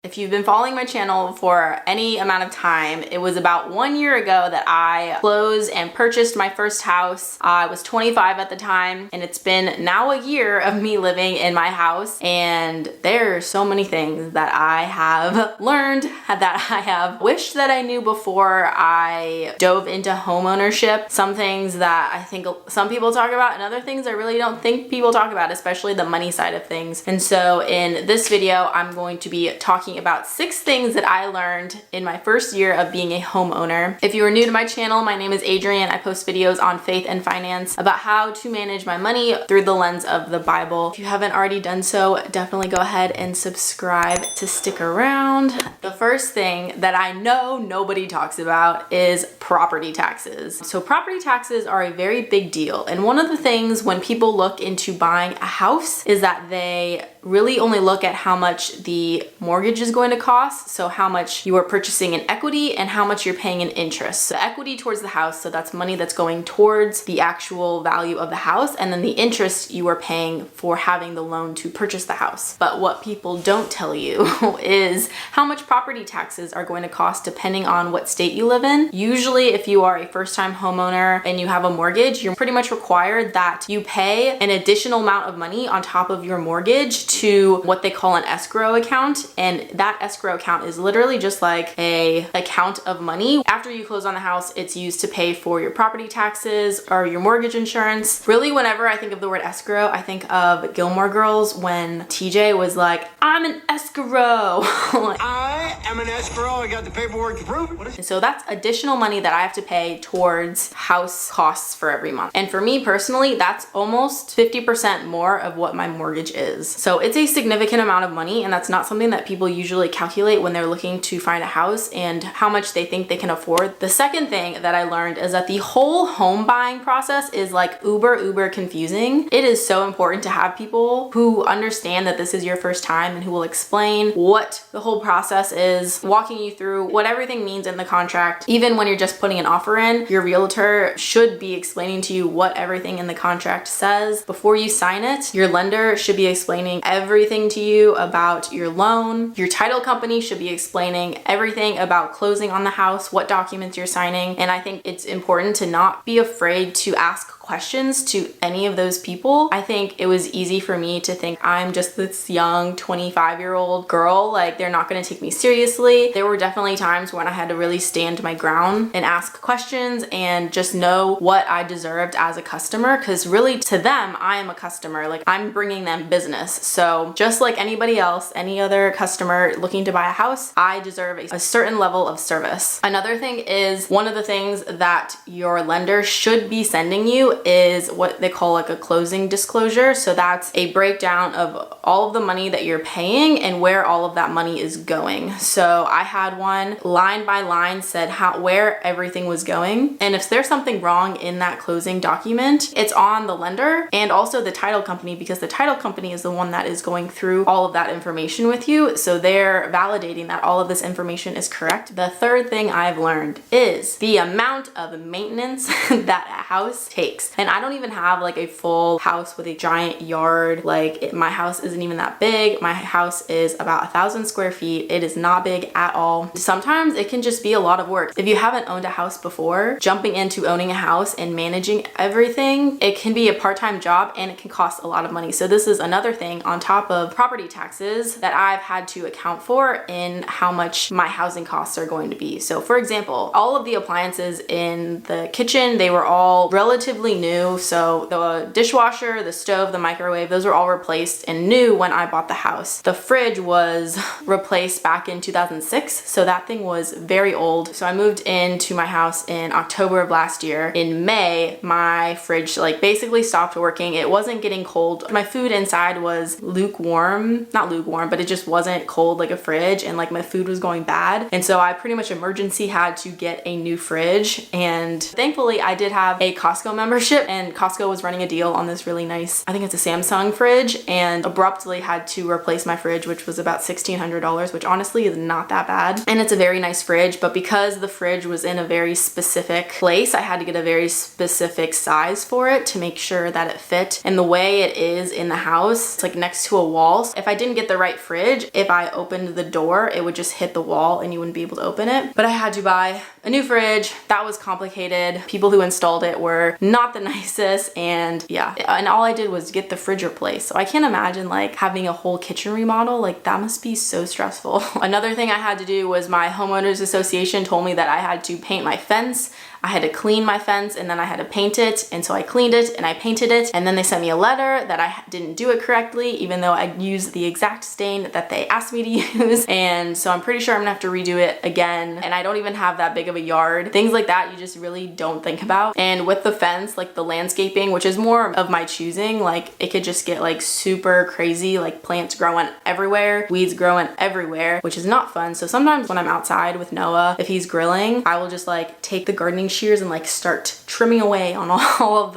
If you've been following my channel for any amount of time, it was about 1 year ago that I closed and purchased my first house. I was 25 at the time, and it's been now a year of me living in my house, and there are so many things that I have learned that I have wished that I knew before I dove into home ownership. Some things that I think some people talk about, and other things I really don't think people talk about, especially the money side of things. And so in this video, I'm going to be talking about 6 things that I learned in my first year of being a homeowner. If you are new to my channel, my name is Adrienne. I post videos on faith and finance about how to manage my money through the lens of the Bible. If you haven't already done so, definitely go ahead and subscribe to stick around. The first thing that I know nobody talks about is property taxes. So property taxes are a very big deal. And one of the things when people look into buying a house is that they really only look at how much the mortgage is going to cost, so how much you are purchasing in equity and how much you're paying in interest. So equity towards the house, so that's money that's going towards the actual value of the house, and then the interest you are paying for having the loan to purchase the house. But what people don't tell you is how much property taxes are going to cost depending on what state you live in. Usually if you are a first-time homeowner and you have a mortgage, you're pretty much required that you pay an additional amount of money on top of your mortgage to what they call an escrow account. And that escrow account is literally just like a account of money. After you close on the house, it's used to pay for your property taxes or your mortgage insurance. Really, whenever I think of the word escrow, I think of Gilmore Girls when TJ was like, I'm an escrow. I am an escrow. I got the paperwork to prove it. And so that's additional money that I have to pay towards house costs for every month. And for me personally, that's almost 50% more of what my mortgage is. So it's a significant amount of money, and that's not something that people usually calculate when they're looking to find a house and how much they think they can afford. The second thing that I learned is that the whole home buying process is like uber confusing. It is so important to have people who understand that this is your first time and who will explain what the whole process is, walking you through what everything means in the contract. Even when you're just putting an offer in, your realtor should be explaining to you what everything in the contract says before you sign it. Your lender should be explaining everything to you about your loan. Your title company should be explaining everything about closing on the house, what documents you're signing. And I think it's important to not be afraid to ask questions to any of those people. I think it was easy for me to think I'm just this young 25-year-old girl, like they're not going to take me seriously. There were definitely times when I had to really stand my ground and ask questions and just know what I deserved as a customer, because really to them, I am a customer. Like I'm bringing them business. So just like anybody else, any other customer looking to buy a house, I deserve a certain level of service. Another thing is one of the things that your lender should be sending you is what they call like a closing disclosure. So that's a breakdown of all of the money that you're paying and where all of that money is going. So I had one line by line said where everything was going. And if there's something wrong in that closing document, it's on the lender and also the title company, because the title company is the one that is going through all of that information with you. So they're validating that all of this information is correct. The third thing I've learned is the amount of maintenance that a house takes. And I don't even have like a full house with a giant yard. My house isn't even that big. My house is about 1,000 square feet. It is not big at all. Sometimes it can just be a lot of work. If you haven't owned a house before, jumping into owning a house and managing everything, it can be a part-time job and it can cost a lot of money. So this is another thing on top of property taxes that I've had to account for in how much my housing costs are going to be. So for example, all of the appliances in the kitchen, they were all relatively new. So the dishwasher, the stove, the microwave, those were all replaced and new when I bought the house. The fridge was replaced back in 2006. So that thing was very old. So I moved into my house in October of last year. In May, my fridge basically stopped working. It wasn't getting cold. My food inside was lukewarm, not lukewarm, but it just wasn't cold like a fridge, and my food was going bad. And so I pretty much emergency had to get a new fridge. And thankfully I did have a Costco membership membership, and Costco was running a deal on this really nice, I think it's a Samsung fridge, and abruptly had to replace my fridge, which was about $1,600, which honestly is not that bad. And it's a very nice fridge, but because the fridge was in a very specific place, I had to get a very specific size for it to make sure that it fit. And the way it is in the house, it's like next to a wall. So if I didn't get the right fridge, if I opened the door, it would just hit the wall and you wouldn't be able to open it. But I had to buy a new fridge. That was complicated. People who installed it were not the nicest, and yeah, and all I did was get the fridge replaced. So I can't imagine like having a whole kitchen remodel. Like that must be so stressful. Another thing I had to do was my homeowners association told me that I had to paint my fence. I had to clean my fence and then I had to paint it. And so I cleaned it and I painted it. And then they sent me a letter that I didn't do it correctly, even though I used the exact stain that they asked me to use. And so I'm pretty sure I'm gonna have to redo it again. And I don't even have that big of a yard. Things like that you just really don't think about. And with the fence, like the landscaping, which is more of my choosing, like it could just get like super crazy, like plants growing everywhere, weeds growing everywhere, which is not fun. So sometimes when I'm outside with Noah, if he's grilling, I will just like take the gardening shears and like start trimming away on all of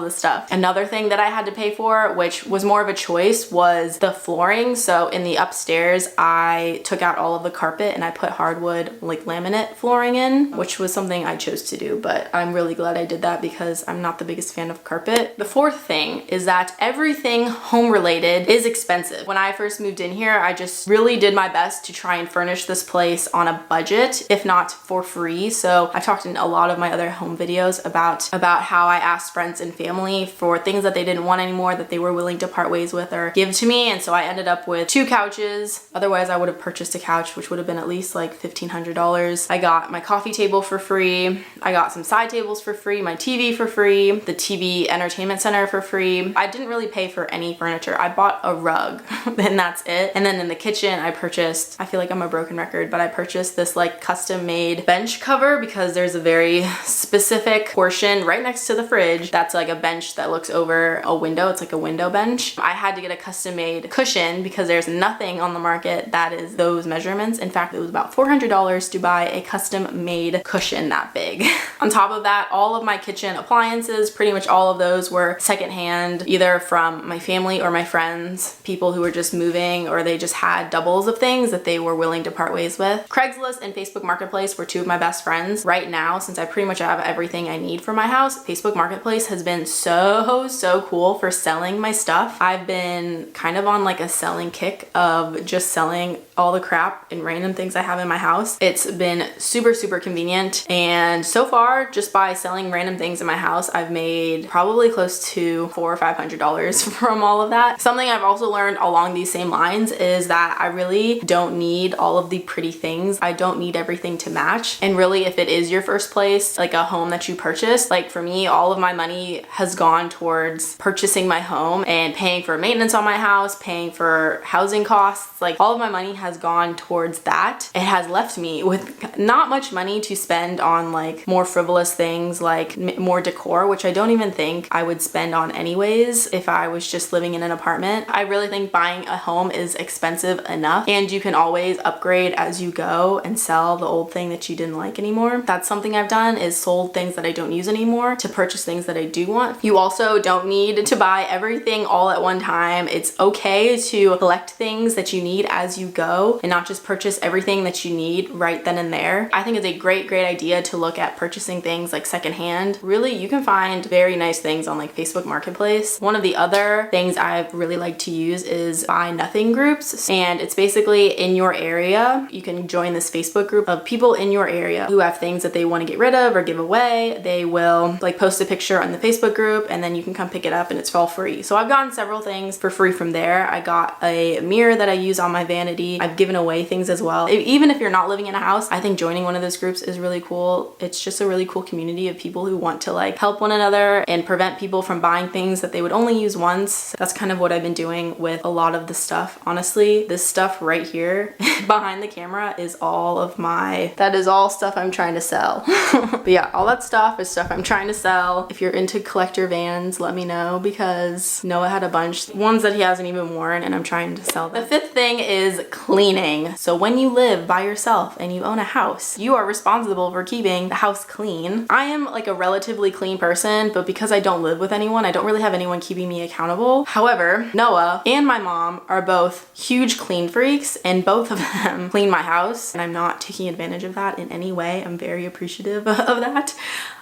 the stuff. Another thing that I had to pay for, which was more of a choice, was the flooring. So in the upstairs, I took out all of the carpet and I put hardwood like laminate flooring in, which was something I chose to do, but I'm really glad I did that because I'm not the biggest fan of carpet. The fourth thing is that everything home related is expensive. When I first moved in here, I just really did my best to try and furnish this place on a budget, if not for free. So I talked in a lot of my other home videos about how I asked friends and family for things that they didn't want anymore that they were willing to part ways with or give to me. And so I ended up with 2 couches. Otherwise I would have purchased a couch, which would have been at least like $1,500. I got my coffee table for free. I got some side tables for free, my TV for free, the TV entertainment center for free. I didn't really pay for any furniture. I bought a rug and that's it. And then in the kitchen I purchased, I feel like I'm a broken record, but I purchased this like custom made bench cover because there's a very specific portion right next to the fridge that's like a bench that looks over a window. It's like a window bench. I had to get a custom made cushion because there's nothing on the market that is those measurements. In fact, it was about $400 to buy a custom made cushion that big. On top of that, all of my kitchen appliances, pretty much all of those were secondhand, either from my family or my friends, people who were just moving or they just had doubles of things that they were willing to part ways with. Craigslist and Facebook Marketplace were 2 of my best friends. Right now, since I pretty much have everything I need for my house, Facebook Marketplace has been so cool for selling my stuff. I've been kind of on like a selling kick of just selling all the crap and random things I have in my house. It's been super convenient, and so far just by selling random things in my house I've made probably close to $400 or $500 from all of that. Something I've also learned along these same lines is that I really don't need all of the pretty things. I don't need everything to match. And really, if it is your first place, like a home that you purchased, like for me, all of my money has gone towards purchasing my home and paying for maintenance on my house, paying for housing costs. Like all of my money has gone towards that. It has left me with not much money to spend on like more frivolous things, like more decor, which I don't even think I would spend on anyways if I was just living in an apartment. I really think buying a home is expensive enough, and you can always upgrade as you go and sell the old thing that you didn't like anymore. That's something I've done, is sold things that I don't use anymore to purchase things that I do want. You also don't need to buy everything all at one time. It's okay to collect things that you need as you go and not just purchase everything that you need right then and there. I think it's a great idea to look at purchasing things like secondhand. Really, you can find very nice things on like Facebook Marketplace. One of the other things I really like to use is buy nothing groups, and it's basically in your area. You can join this Facebook group of people in your area who have things that they want to get rid of or give away. They will like post a picture on the Facebook group and then you can come pick it up and it's all free. So I've gotten several things for free from there. I got a mirror that I use on my vanity. I've given away things as well. Even if you're not living in a house, I think joining one of those groups is really cool. It's just a really cool community of people who want to like help one another and prevent people from buying things that they would only use once. That's kind of what I've been doing with a lot of the stuff. Honestly, this stuff right here behind the camera is that is all stuff I'm trying to sell. But yeah, all that stuff is stuff I'm trying to sell. If you're into collector vans, let me know, because Noah had a bunch, ones that he hasn't even worn, and I'm trying to sell them. The fifth thing is cleaning. So when you live by yourself and you own a house, you are responsible for keeping the house clean. I am like a relatively clean clean person, but because I don't live with anyone, I don't really have anyone keeping me accountable. However, Noah and my mom are both huge clean freaks, and both of them clean my house, and I'm not taking advantage of that in any way. I'm very appreciative of that.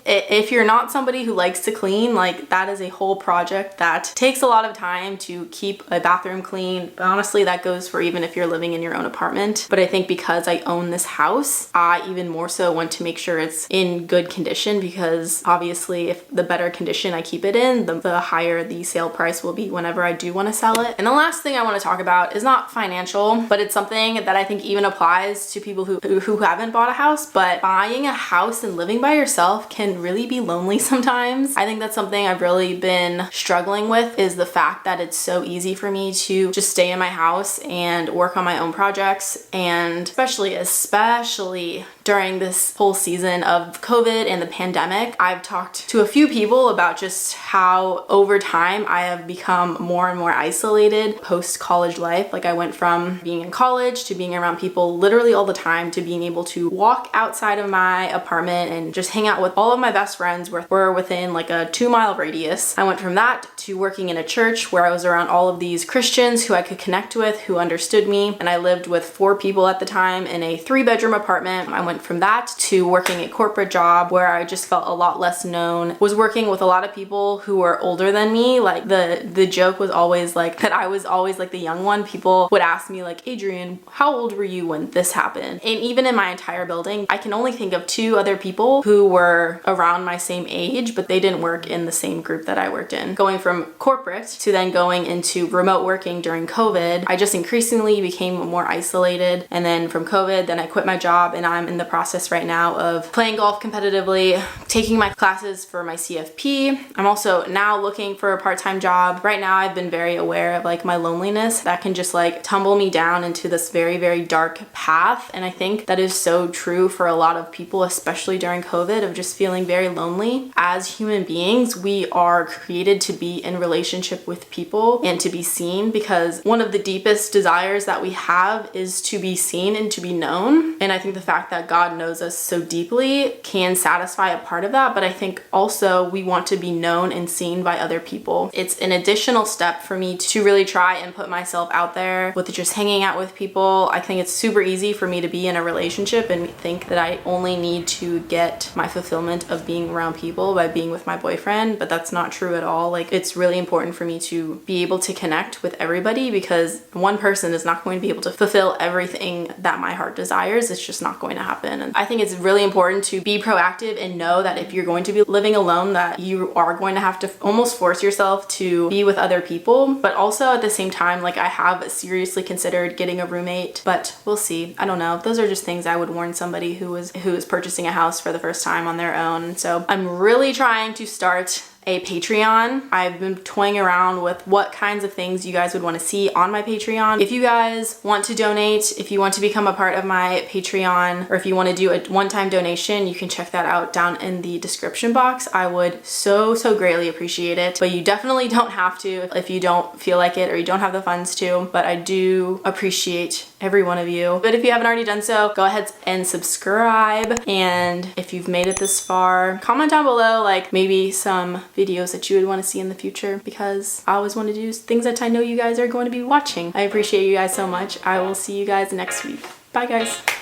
If you're not somebody who likes to clean, like that is a whole project that takes a lot of time to keep a bathroom clean. Honestly, that goes for even if you're living in your own apartment. But I think because I own this house, I even more so want to make sure it's in good condition, because obviously if the better condition I keep it in, the higher the sale price will be whenever I do want to sell it. And the last thing I want to talk about is not financial, but it's something that I think even applies to people who haven't bought a house. But buying a house and living by yourself can really be lonely sometimes. I think that's something I've really been struggling with, is the fact that it's so easy for me to just stay in my house and work on my own projects, and especially during this whole season of COVID and the pandemic. I've talked to a few people about just how over time I have become more and more isolated post-college life. Like I went from being in college to being around people literally all the time to being able to walk outside of my apartment and just hang out with all of my best friends. We're within like a 2-mile radius. I went from that to working in a church where I was around all of these Christians who I could connect with, who understood me. And I lived with 4 people at the time in a 3-bedroom apartment. I went from that to working a corporate job where I just felt a lot less known. Was working with a lot of people who were older than me. Like the joke was always like that I was always like the young one. People would ask me like, Adrian, how old were you when this happened? And even in my entire building, I can only think of 2 other people who were around my same age, but they didn't work in the same group that I worked in. Going from corporate to then going into remote working during COVID, I just increasingly became more isolated. And then from COVID, then I quit my job, and I'm in the process right now of playing golf competitively, taking my classes for my CFP. I'm also now looking for a part-time job. Right now, I've been very aware of like my loneliness that can just like tumble me down into this very, very dark path. And I think that is so true for a lot of people, especially during COVID, of just feeling very lonely. As human beings, we are created to be in relationship with people and to be seen, because one of the deepest desires that we have is to be seen and to be known. And I think the fact that God knows us so deeply can satisfy a part of that, but I think also we want to be known and seen by other people. It's an additional step for me to really try and put myself out there with just hanging out with people. I think it's super easy for me to be in a relationship and think that I only need to get my fulfillment of being around people by being with my boyfriend, but that's not true at all. Like it's really important for me to be able to connect with everybody, because one person is not going to be able to fulfill everything that my heart desires. It's just not going to happen. And I think it's really important to be proactive and know that if you're going to be living alone, that you are going to have to almost force yourself to be with other people. But also at the same time, like I have seriously considered getting a roommate, but we'll see. I don't know. Those are just things I would warn somebody who is purchasing a house for the first time on their own. So I'm really trying to start a Patreon. I've been toying around with what kinds of things you guys would want to see on my Patreon. If you guys want to donate, if you want to become a part of my Patreon, or if you want to do a one-time donation, you can check that out down in the description box. I would so greatly appreciate it, but you definitely don't have to if you don't feel like it or you don't have the funds to, but I do appreciate every one of you. But if you haven't already done so, go ahead and subscribe. And if you've made it this far, comment down below like maybe some videos that you would want to see in the future, because I always want to do things that I know you guys are going to be watching. I appreciate you guys so much. I will see you guys next week. Bye guys.